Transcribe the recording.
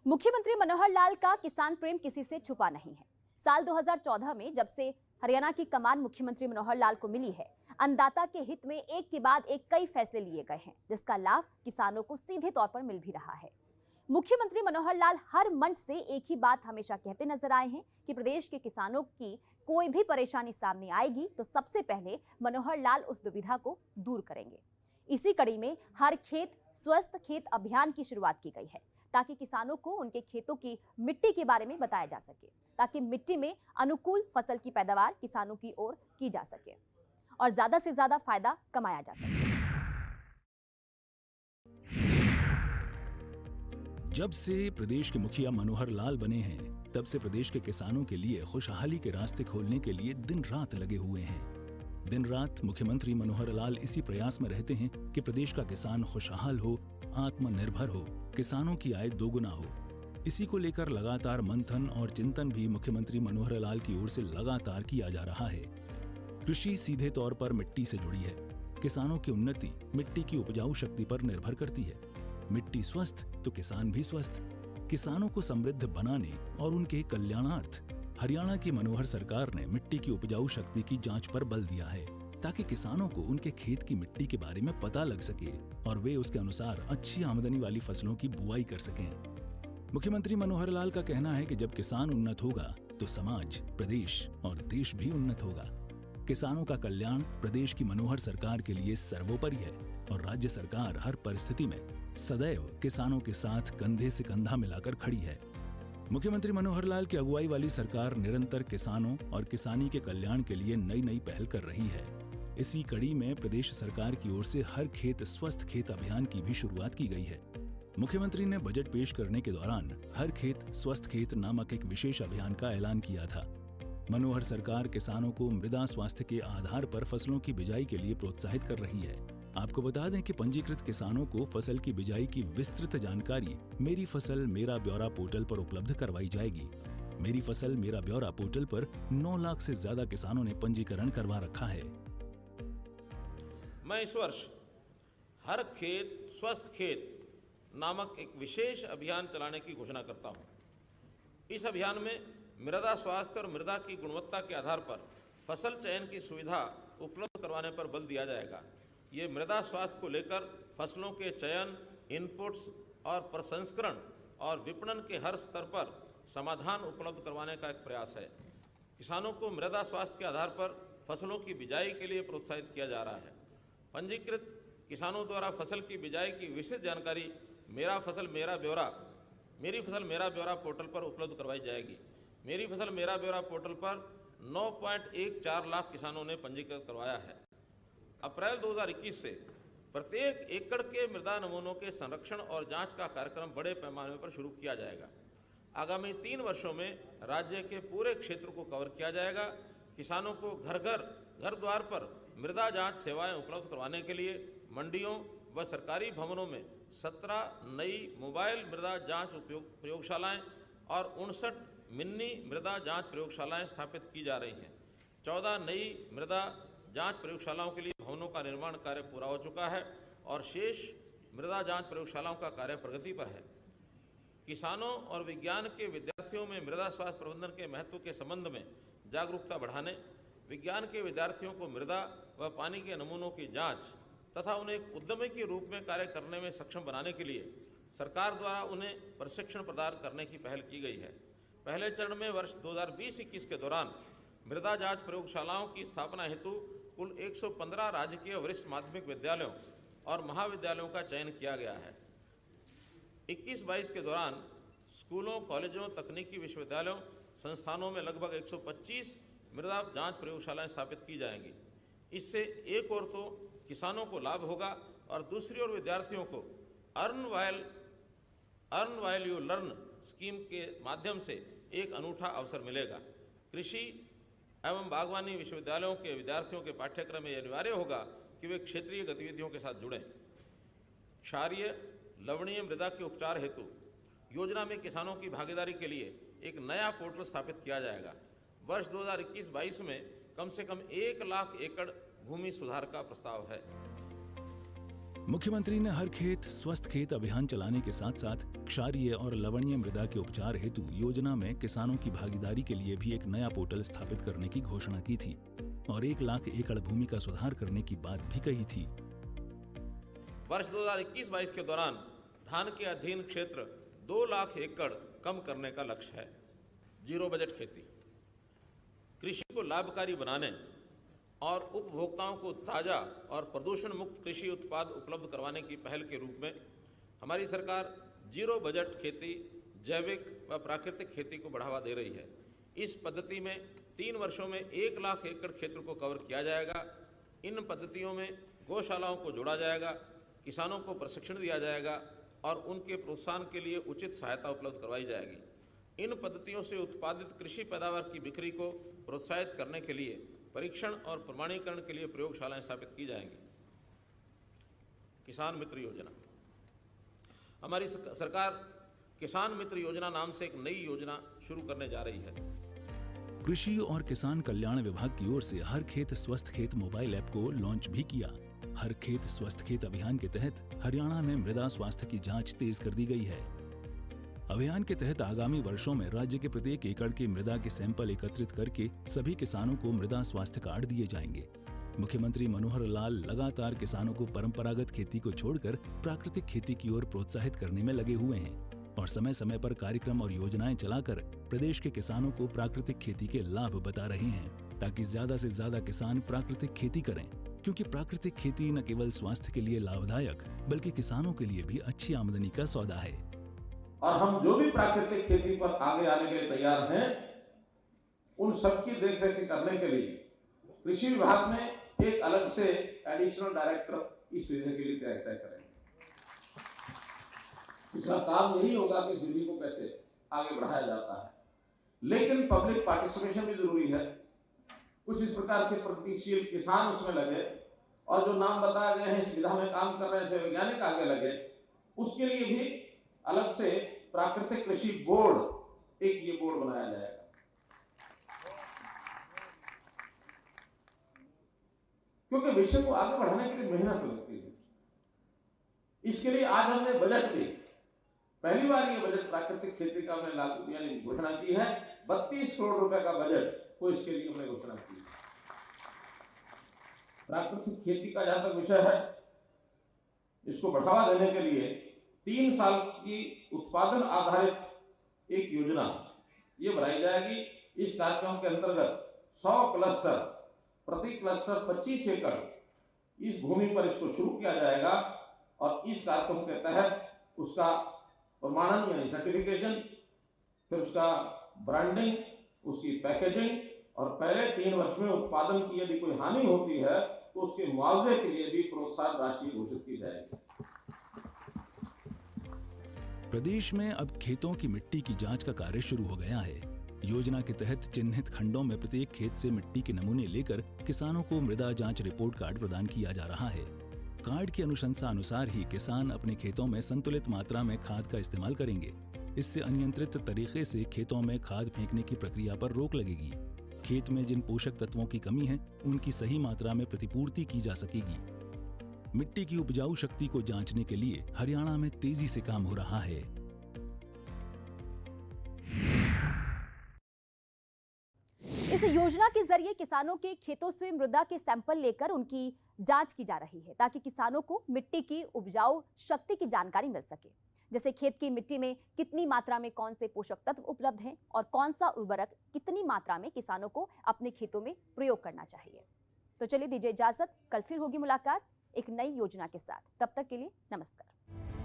मुख्यमंत्री मनोहर लाल का किसान प्रेम किसी से छुपा नहीं है। साल 2014 में जब से हरियाणा की कमान मुख्यमंत्री मनोहर लाल को मिली है, अन्नदाता के हित में एक के बाद एक कई फैसले लिए गए हैं, जिसका लाभ किसानों को सीधे तौर पर मिल भी रहा है। मुख्यमंत्री मनोहर लाल हर मंच से एक ही बात हमेशा कहते नजर आए हैं कि प्रदेश के किसानों की कोई भी परेशानी सामने आएगी तो सबसे पहले मनोहर लाल उस दुविधा को दूर करेंगे। इसी कड़ी में हर खेत स्वस्थ खेत अभियान की शुरुआत की गई है, ताकि किसानों को उनके खेतों की मिट्टी के बारे में बताया जा सके, ताकि मिट्टी में अनुकूल फसल की पैदावार किसानों की ओर की जा सके और ज्यादा से ज्यादा फायदा कमाया जा सके। जब से प्रदेश के मुखिया मनोहर लाल बने हैं, तब से प्रदेश के किसानों के लिए खुशहाली के रास्ते खोलने के लिए दिन रात लगे हुए हैं। दिन रात मुख्यमंत्री मनोहर लाल इसी प्रयास में रहते हैं कि प्रदेश का किसान खुशहाल हो, आत्मनिर्भर हो, किसानों की आय दोगुना हो। इसी को लेकर लगातार मंथन और चिंतन भी मुख्यमंत्री मनोहर लाल की ओर से लगातार किया जा रहा है। कृषि सीधे तौर पर मिट्टी से जुड़ी है। किसानों की उन्नति मिट्टी की उपजाऊ शक्ति पर निर्भर करती है। मिट्टी स्वस्थ तो किसान भी स्वस्थ। किसानों को समृद्ध बनाने और उनके कल्याणार्थ हरियाणा की मनोहर सरकार ने मिट्टी की उपजाऊ शक्ति की जांच पर बल दिया है, ताकि किसानों को उनके खेत की मिट्टी के बारे में पता लग सके और वे उसके अनुसार अच्छी आमदनी वाली फसलों की बुआई कर सकें। मुख्यमंत्री मनोहर लाल का कहना है कि जब किसान उन्नत होगा तो समाज, प्रदेश और देश भी उन्नत होगा। किसानों का कल्याण प्रदेश की मनोहर सरकार के लिए सर्वोपरि है और राज्य सरकार हर परिस्थिति में सदैव किसानों के साथ कंधे से कंधा मिलाकर खड़ी है। मुख्यमंत्री मनोहर लाल की अगुवाई वाली सरकार निरंतर किसानों और किसानी के कल्याण के लिए नई नई पहल कर रही है। इसी कड़ी में प्रदेश सरकार की ओर से हर खेत स्वस्थ खेत अभियान की भी शुरुआत की गई है। मुख्यमंत्री ने बजट पेश करने के दौरान हर खेत स्वस्थ खेत नामक एक विशेष अभियान का ऐलान किया था। मनोहर सरकार किसानों को मृदा स्वास्थ्य के आधार पर फसलों की बिजाई के लिए प्रोत्साहित कर रही है। आपको बता दें कि पंजीकृत किसानों को फसल की बिजाई की विस्तृत जानकारी मेरी फसल मेरा ब्यौरा पोर्टल पर उपलब्ध करवाई जाएगी। मेरी फसल मेरा ब्यौरा पोर्टल पर 9 लाख से ज्यादा किसानों ने पंजीकरण करवा रखा है। मैं इस वर्ष हर खेत स्वस्थ खेत नामक एक विशेष अभियान चलाने की घोषणा करता हूं। इस अभियान में मृदा स्वास्थ्य और मृदा की गुणवत्ता के आधार पर फसल चयन की सुविधा उपलब्ध करवाने पर बल दिया जाएगा। ये मृदा स्वास्थ्य को लेकर फसलों के चयन, इनपुट्स और प्रसंस्करण और विपणन के हर स्तर पर समाधान उपलब्ध करवाने का एक प्रयास है। किसानों को मृदा स्वास्थ्य के आधार पर फसलों की बिजाई के लिए प्रोत्साहित किया जा रहा है। पंजीकृत किसानों द्वारा फसल की बिजाई की विशेष जानकारी मेरी फसल मेरा ब्यौरा पोर्टल पर उपलब्ध करवाई जाएगी। मेरी फसल मेरा ब्यौरा पोर्टल पर 9.14 लाख किसानों ने पंजीकृत करवाया है। अप्रैल 2021 से प्रत्येक एकड़ के मृदा नमूनों के संरक्षण और जांच का कार्यक्रम बड़े पैमाने पर शुरू किया जाएगा। आगामी 3 वर्षों में राज्य के पूरे क्षेत्र को कवर किया जाएगा। किसानों को घर द्वार पर मृदा जांच सेवाएं उपलब्ध करवाने के लिए मंडियों व सरकारी भवनों में 17 नई मोबाइल मृदा जांच प्रयोगशालाएं और 59 मिनी मृदा जांच प्रयोगशालाएं स्थापित की जा रही हैं। 14 नई मृदा जांच प्रयोगशालाओं के लिए भवनों का निर्माण कार्य पूरा हो चुका है और शेष मृदा जांच प्रयोगशालाओं का कार्य प्रगति पर है। किसानों और विज्ञान के विद्यार्थियों में मृदा स्वास्थ्य प्रबंधन के महत्व के संबंध में जागरूकता बढ़ाने, विज्ञान के विद्यार्थियों को मृदा व पानी के नमूनों की जांच तथा उन्हें एक उद्यमी के रूप में कार्य करने में सक्षम बनाने के लिए सरकार द्वारा उन्हें प्रशिक्षण प्रदान करने की पहल की गई है। पहले चरण में वर्ष 2020-21 के दौरान मृदा जांच प्रयोगशालाओं की स्थापना हेतु कुल 115 राजकीय वरिष्ठ माध्यमिक विद्यालयों और महाविद्यालयों का चयन किया गया है। 21-22 के दौरान स्कूलों, कॉलेजों, तकनीकी विश्वविद्यालयों, संस्थानों में लगभग 125 मृदा जांच प्रयोगशालाएं स्थापित की जाएंगी। इससे एक ओर तो किसानों को लाभ होगा और दूसरी ओर विद्यार्थियों को earn while you learn scheme के माध्यम से एक अनूठा अवसर मिलेगा। कृषि एवं बागवानी विश्वविद्यालयों के विद्यार्थियों के पाठ्यक्रम में अनिवार्य होगा कि वे क्षेत्रीय गतिविधियों के साथ जुड़ें। क्षारीय लवणीय मृदा के उपचार हेतु योजना में किसानों की भागीदारी के लिए एक नया पोर्टल स्थापित किया जाएगा। वर्ष 2021-22 में कम से कम 1 लाख एकड़ भूमि सुधार का प्रस्ताव है। मुख्यमंत्री ने हर खेत स्वस्थ खेत अभियान चलाने के साथ साथ क्षारीय और लवणीय मृदा के उपचार हेतु योजना में किसानों की भागीदारी के लिए भी एक नया पोर्टल स्थापित करने की घोषणा की थी और 1 लाख एकड़ भूमि का सुधार करने की बात भी कही थी। वर्ष 2021-22 के दौरान धान के अधीन क्षेत्र 2 लाख एकड़ कम करने का लक्ष्य है। जीरो बजट खेती, कृषि को लाभकारी बनाने और उपभोक्ताओं को ताज़ा और प्रदूषण मुक्त कृषि उत्पाद उपलब्ध करवाने की पहल के रूप में हमारी सरकार जीरो बजट खेती, जैविक व प्राकृतिक खेती को बढ़ावा दे रही है। इस पद्धति में 3 वर्षों में 1 लाख एकड़ क्षेत्र को कवर किया जाएगा। इन पद्धतियों में गौशालाओं को जोड़ा जाएगा, किसानों को प्रशिक्षण दिया जाएगा और उनके प्रोत्साहन के लिए उचित सहायता उपलब्ध करवाई जाएगी। इन पद्धतियों से उत्पादित कृषि पैदावार की बिक्री को प्रोत्साहित करने के लिए परीक्षण और प्रमाणीकरण के लिए प्रयोगशालाएं स्थापित की जाएंगी। किसान मित्र योजना, हमारी सरकार किसान मित्र योजना नाम से एक नई योजना शुरू करने जा रही है। कृषि और किसान कल्याण विभाग की ओर से हर खेत स्वस्थ खेत मोबाइल ऐप को लॉन्च भी किया। हर खेत स्वस्थ खेत अभियान के तहत हरियाणा में मृदा स्वास्थ्य की जांच तेज कर दी गई है। अभियान के तहत आगामी वर्षों में राज्य के प्रत्येक एकड़ के मृदा के सैंपल एकत्रित करके सभी किसानों को मृदा स्वास्थ्य कार्ड दिए जाएंगे। मुख्यमंत्री मनोहर लाल लगातार किसानों को परंपरागत खेती को छोड़कर प्राकृतिक खेती की ओर प्रोत्साहित करने में लगे हुए हैं और समय समय पर कार्यक्रम और योजनाएं चलाकर प्रदेश के किसानों को प्राकृतिक खेती के लाभ बता रहे हैं, ताकि ज्यादा से ज्यादा किसान प्राकृतिक खेती करें, क्योंकि प्राकृतिक खेती न केवल स्वास्थ्य के लिए लाभदायक बल्कि किसानों के लिए भी अच्छी आमदनी का सौदा है। और हम जो भी प्राकृतिक खेती पर आगे आने के लिए तैयार हैं, उन सबकी देखरेख करने के लिए कृषि विभाग में एक अलग से एडिशनल डायरेक्टर इस विधि के लिए तय करेंगे। इसका काम यही होगा कि इस विधि को कैसे आगे बढ़ाया जाता है, लेकिन पब्लिक पार्टिसिपेशन भी जरूरी है। कुछ इस प्रकार के प्रगतिशील किसान उसमें लगे और जो नाम बताए गए हैं इस विधा में काम कर रहे हैं वैज्ञानिक आगे लगे, उसके लिए भी अलग से प्राकृतिक कृषि बोर्ड, एक ये बोर्ड बनाया जाएगा। क्योंकि विषय को आगे बढ़ाने के लिए मेहनत लगती है। इसके लिए आज हमने बजट में पहली बार ये बजट प्राकृतिक खेती का हमने लागू यानी घोषणा की है। 32 करोड़ रुपए का बजट को इसके लिए हमने घोषणा की। प्राकृतिक खेती का जहां तक विषय है, इसको बढ़ावा देने के लिए 3 साल की उत्पादन आधारित एक योजना ये बनाई जाएगी। इस कार्यक्रम के अंतर्गत 100 क्लस्टर, प्रति क्लस्टर 25 एकड़ इस भूमि पर इसको शुरू किया जाएगा और इस कार्यक्रम के तहत उसका प्रमाणन यानी सर्टिफिकेशन, फिर उसका ब्रांडिंग, उसकी पैकेजिंग और पहले 3 वर्ष में उत्पादन की यदि कोई हानि होती है तो उसके मुआवजे के लिए भी प्रोत्साहन राशि घोषित की जाएगी। प्रदेश में अब खेतों की मिट्टी की जांच का कार्य शुरू हो गया है। योजना के तहत चिन्हित खंडों में प्रत्येक खेत से मिट्टी के नमूने लेकर किसानों को मृदा जांच रिपोर्ट कार्ड प्रदान किया जा रहा है। कार्ड की अनुशंसा अनुसार ही किसान अपने खेतों में संतुलित मात्रा में खाद का इस्तेमाल करेंगे। इससे अनियंत्रित तरीके से खेतों में खाद फेंकने की प्रक्रिया पर रोक लगेगी। खेत में जिन पोषक तत्वों की कमी है उनकी सही मात्रा में प्रतिपूर्ति की जा सकेगी। मिट्टी की उपजाऊ शक्ति को जांचने के लिए हरियाणा में तेजी से काम हो रहा है। इस योजना के जरिए किसानों के खेतों से मृदा के सैंपल लेकर उनकी जांच की जा रही है, ताकि किसानों को मिट्टी की उपजाऊ शक्ति की जानकारी मिल सके। जैसे खेत की मिट्टी में कितनी मात्रा में कौन से पोषक तत्व उपलब्ध हैं और कौन सा उर्वरक कितनी मात्रा में किसानों को अपने खेतों में प्रयोग करना चाहिए। तो चलिए दीजिए इजाजत, कल फिर होगी मुलाकात एक नई योजना के साथ। तब तक के लिए नमस्कार।